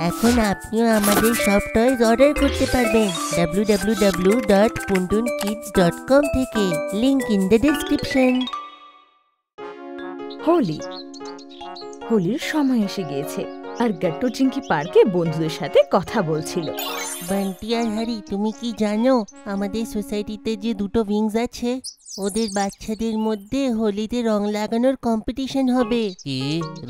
এখন আপনিও আমাদের সব টয়েস অর্ডার করতে পারবেন www.puntunkids.com থেকে। Link in the description. হোলির সময় এসে গিয়েছে আর গাট্টু চিংকি পার্কে বন্ধুদের সাথে কথা বলছিল। বান্টি আর হারি, তুমি কি জানো আমাদের সোসাইটিতে যে দুটো উইংস আছে ওদের বাচ্চাদের মধ্যে হোলিতে রং লাগানোর কম্পিটিশন হবে। কি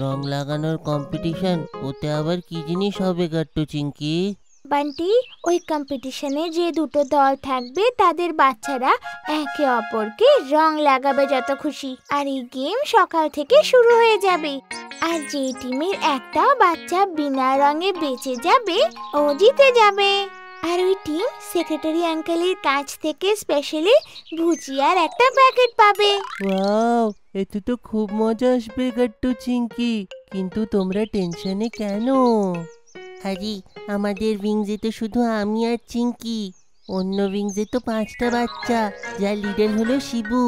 রং লাগানোর কম্পিটিশন? ওতে আবার কি জিনিস হবে গাট্টু চিংকি? বান্টি, ওই কম্পিটিশনে যে দুটো দল থাকবে তাদের বাচ্চারা একে অপরকে রং লাগাবে যত খুশি। আর এই গেম সকাল থেকে শুরু হয়ে যাবে। আর যে টিমের একটা বাচ্চা বিনা রঙে বেঁচে যাবে ও জিতে যাবে। আর ওই টিম সেক্রেটারি আঙ্কেলের কাছ থেকে স্পেশালি ভুজিয়ার একটা প্যাকেট পাবে। ওয়াও, এতে তো খুব মজা আসবে গাট্টু চিংকি। কিন্তু তোমরা টেনশনে কেন? হারি, আমাদের উইংসে তো শুধু আমি আর চিংকি। অন্য উইংসে তো 5টা বাচ্চা, যার লিডার হলো শিবু।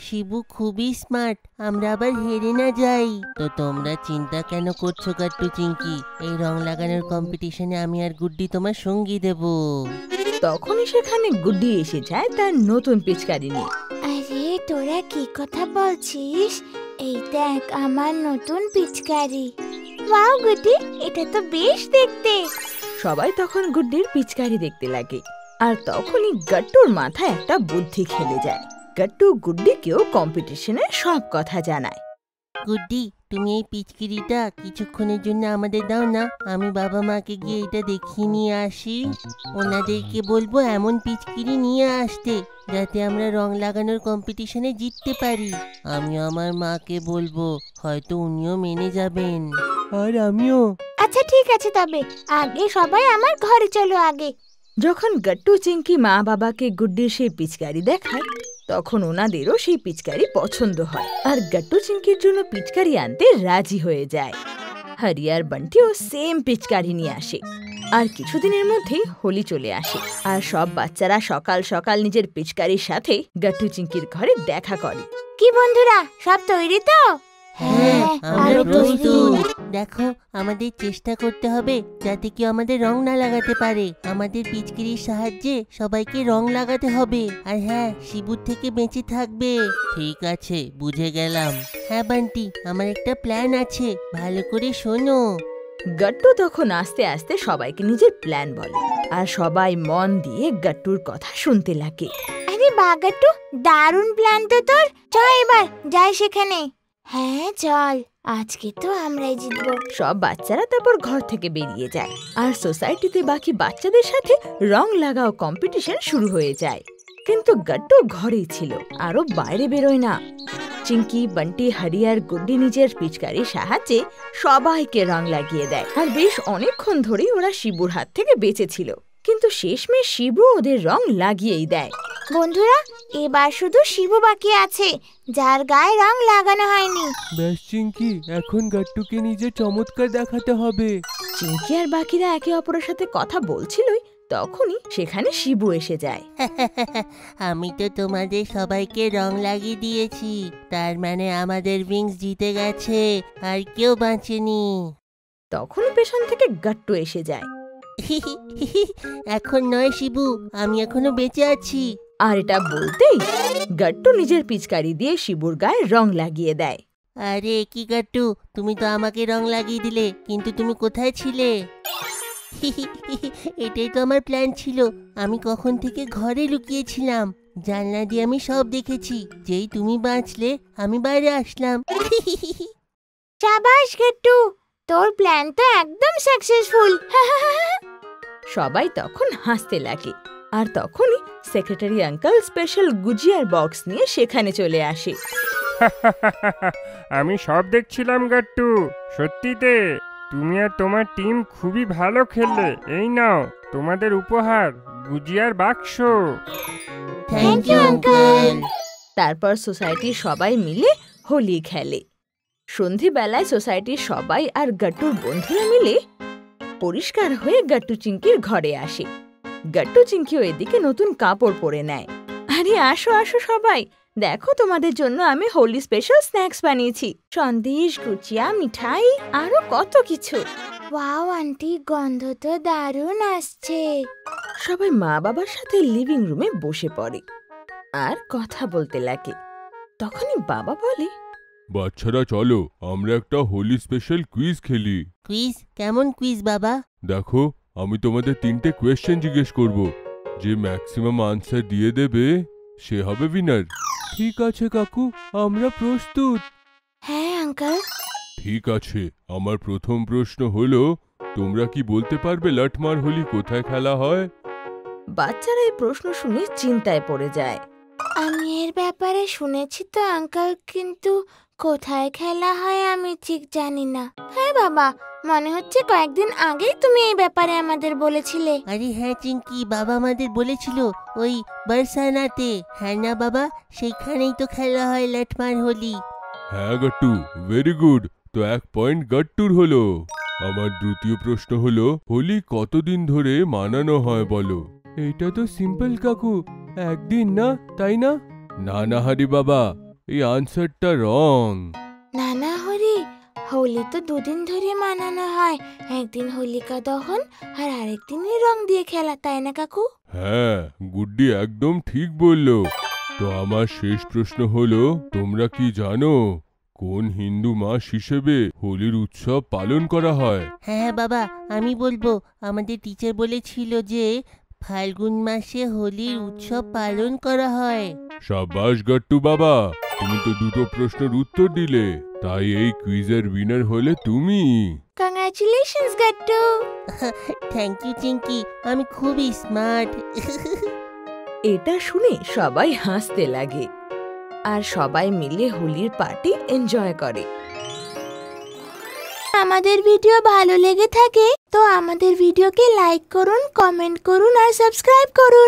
শিবু খুবই স্মার্ট, আমরা আবার হেরে না যাই। তো তোমরা চিন্তা কেন করছো গাট্টু চিংকি? এই রং লাগানোর কম্পিটিশনে আমি আর গুড্ডি তোমার সঙ্গী দেব। তখনই সেখানে গুড্ডি এসে যায় তার নতুন পিচকারি নিয়ে। আরে তোরা কি কথা বলছিস? এই দেখ আমার নতুন পিচকারি। ওয়াও গুড্ডি, এটা তো বেশ দেখতে। সবাই তখন গুড্ডির পিচকারি দেখতে লাগে। আর তখনই গাট্টুর মাথায় একটা বুদ্ধি খেলে যায়। গাট্টু গুড্ডিকেও কম্পিটিশনে সব কথা জানায়। গুড্ডি, তুমি এই পিচকিরিটা কিছুক্ষণের জন্য আমাদের দাও না। আমি বাবা মাকে গিয়ে এটা দেখিয়ে নিয়ে আসি। ওনাদেরকে বলবো এমন পিচকিরি নিয়ে আসতে যাতে আমরা রং লাগানোর কম্পিটিশনে জিততে পারি। আমি আমার মাকে বলবো, হয়তো উনিও মেনে যাবেন। আর আমিও। আচ্ছা ঠিক আছে, তবে আগে সবাই আমার ঘরে চলো আগে। যখন গাট্টু চিংকি মা বাবাকে গুড্ডির সেই পিচকারি দেখায় তখন ওনাদেরও সেই পিচকারি পছন্দ হয় আর গাট্টু চিংকির জন্য পিচকারি আনতে রাজি হয়ে যায়। হারি আর বান্টিও সেম পিচকারি নিয়ে আসে। আর কিছুদিনের মধ্যেই হোলি চলে আসে আর সব বাচ্চারা সকাল সকাল নিজের পিচকারির সাথে গাট্টু চিংকির ঘরে দেখা করে। কি বন্ধুরা, সব তৈরি তো? হ্যাঁ, আমরা প্রস্তুত। দেখো, আমাদের চেষ্টা করতে হবে যাতে কেউ আমাদের রং না লাগাতে পারে। আমাদের পিচকিরির সাহায্যে সবাইকে রং লাগাতে হবে। আর হ্যাঁ, শিবুর থেকে বেঁচে থাকবে। ঠিক আছে, বুঝে গেলাম। হ্যাঁ বান্টি, আমার একটা প্ল্যান আছে, ভালো করে শোনো। গাট্টু তখন আস্তে আস্তে সবাইকে নিজের প্ল্যান বলে আর সবাই মন দিয়ে গাট্টুর কথা শুনতে লাগে। আরে বাহ গাট্টু, দারুণ প্ল্যান তো তোর। চল এবার যাই সেখানে। হ্যাঁ চল, আজকে তো আমরাই জিতবো। সব বাচ্চারা তারপর ঘর থেকে বেরিয়ে যায় আর সোসাইটিতে বাকি বাচ্চাদের সাথে রং লাগাও কম্পিটিশন শুরু হয়ে যায়। কিন্তু গাট্টু ঘরেই ছিল, আরো বাইরে বেরোয় না। চিংকি, বান্টি, হারি আর গুড্ডি নিজের পিচকারির সাহায্যে সবাইকে রং লাগিয়ে দেয় আর বেশ অনেকক্ষণ ধরেই ওরা শিবুর হাত থেকে বেঁচেছিল। কিন্তু শেষমেশ শিবু ওদের রং লাগিয়েই দেয়। বন্ধুরা, এবার শুধু শিবু বাকি আছে, যার গায়ে রং লাগানো হয়নি। ব্যাস চিংকি, এখন গাট্টুকে নিজের চমৎকার দেখাতে হবে। চিংকি আর বাকিরা একে অপরের সাথে কথা বলছিলই তখনই সেখানে শিবু এসে যায়। আমি তো তোমাদের সবাইকে রং লাগিয়ে দিয়েছি, তার মানে আমাদের উইংস জিতে গেছে, আর কেউ বাঁচেনি। তখনই পেছন থেকে গাট্টু এসে যায়। এখন নয় শিবু, আমি এখনো বেঁচে আছি। আর এটা বলতেই গাট্টু নিজের পিচকারি দিয়ে শিবুর গায়ে রং লাগিয়ে দেয়। আরে কি গাট্টু, তুমি তো আমাকে রং লাগিয়ে দিলে, কিন্তু তুমি কোথায় ছিলে? এটাই তো আমার প্ল্যান ছিল। আমি কখন থেকে ঘরে লুকিয়েছিলাম, জানলা দিয়ে আমি সব দেখেছি। যেই তুমি বাঁচলে আমি বাইরে আসলাম। শাবাশ গাট্টু, তোর প্ল্যান তো একদম সাকসেসফুল। সবাই তখন হাসতে লাগে আর তখনই সেক্রেটারি আঙ্কেল স্পেশাল গুজিয়ার বক্স নিয়ে সেখানে চলে আসে। আমি সব দেখছিলাম গাট্টু, সত্যিতে তুমি আর তোমার টিম খুবই ভালো খেললে। এই নাও তোমাদের উপহার, গুজিয়ার বাক্স। Thank you uncle. তারপর সোসাইটির সবাই মিলে হোলি খেলে। সন্ধ্যাবেলায় সোসাইটির সবাই আর গাট্টুর বন্ধুরা মিলে পরিষ্কার হয়ে গাট্টু চিংকির ঘরে আসে। গাট্টু চিংকিও এদিকে নতুন কাপড় পরে নেয়। আরে আসো আসো সবাই, দেখো তোমাদের জন্য আমি হোলি স্পেশাল স্ন্যাক্স বানিয়েছি। সন্দেশ, গুজিয়া, মিঠাই, আরো কত কিছু। ওয়াও আন্টি, গন্ধ তো দারুণ আসছে। সবাই মা বাবার সাথে লিভিং রুমে বসে পড়ে আর কথা বলতে লাগে। তখনই বাবা বলে, বাচ্চারা চলো আমরা একটা হোলি স্পেশাল কুইজ খেলি। কুইজ? কেমন কুইজ বাবা? দেখো, আমি তোমাদের 3টে কোয়েশ্চেন জিজ্ঞেস করব, যে ম্যাক্সিমাম আনসার দিয়ে দেবে সে হবে উইনার। ঠিক আছে কাকু, আমরা প্রস্তুত। হ্যাঁ আঙ্কেল। ঠিক আছে, আমার প্রথম প্রশ্ন হলো, তোমরা কি বলতে পারবে লাঠমার হোলি কোথায় খেলা হয়? বাচ্চারা এই প্রশ্ন শুনে চিন্তায় পড়ে যায়। আমি এর ব্যাপারে শুনেছি তো আঙ্কেল, কিন্তু কোথায় খেলা হয় আমি ঠিক জানি না। হ্যাঁ বাবা, মনে হচ্ছে কয়েকদিন আগেই তুমি এই ব্যাপারে আমাদের বলেছিলে। আরে হ্যাঁ চিঙ্কি, বাবা আমাদের বলেছিল ওই বারসানাতে। হ্যাঁ না বাবা, সেইখানেই তো খেলা হয় লাঠমার হোলি। হ্যাঁ গাট্টু, ভেরি গুড। তো 1 পয়েন্ট গাট্টুর হলো। আমার দ্বিতীয় প্রশ্ন হলো, হোলি কতদিন ধরে মানানো হয় বলো? এটা তো সিম্পল কাকু, একদিন না, তাই না? না না হারি বাবা, এই আনসারটা রং। না না হরি, হোলি তো 2 দিন ধরে মানানো হয়। একদিন হোলিকা দহন আর আরেকদিনই রং দিয়ে খেলা, তাই না কাকু? হ্যাঁ, গুড্ডি একদম ঠিক বললো। তো আমার শেষ প্রশ্ন হলো, তোমরা কি জানো কোন হিন্দু মাস হিসেবে হোলির উৎসব পালন করা হয়? হ্যাঁ বাবা, আমি বলবো। আমাদের টিচার বলেছিল যে ফাল্গুন মাসে হোলির উৎসব পালন করা হয়। সাবাস গাট্টু বাবা, তুমি তো 2টো প্রশ্নের উত্তর দিলে, তাই এই কুইজের উইনার হলে তুমি। Congratulations Gattu. Thank you Chinki, আমি খুবই স্মার্ট। এটা শুনে সবাই হাসতে লাগে আর সবাই মিলে হোলির পার্টি এনজয় করে। আমাদের ভিডিও ভালো লেগে থাকে তো আমাদের ভিডিওকে লাইক করুন, কমেন্ট করুন আর সাবস্ক্রাইব করুন।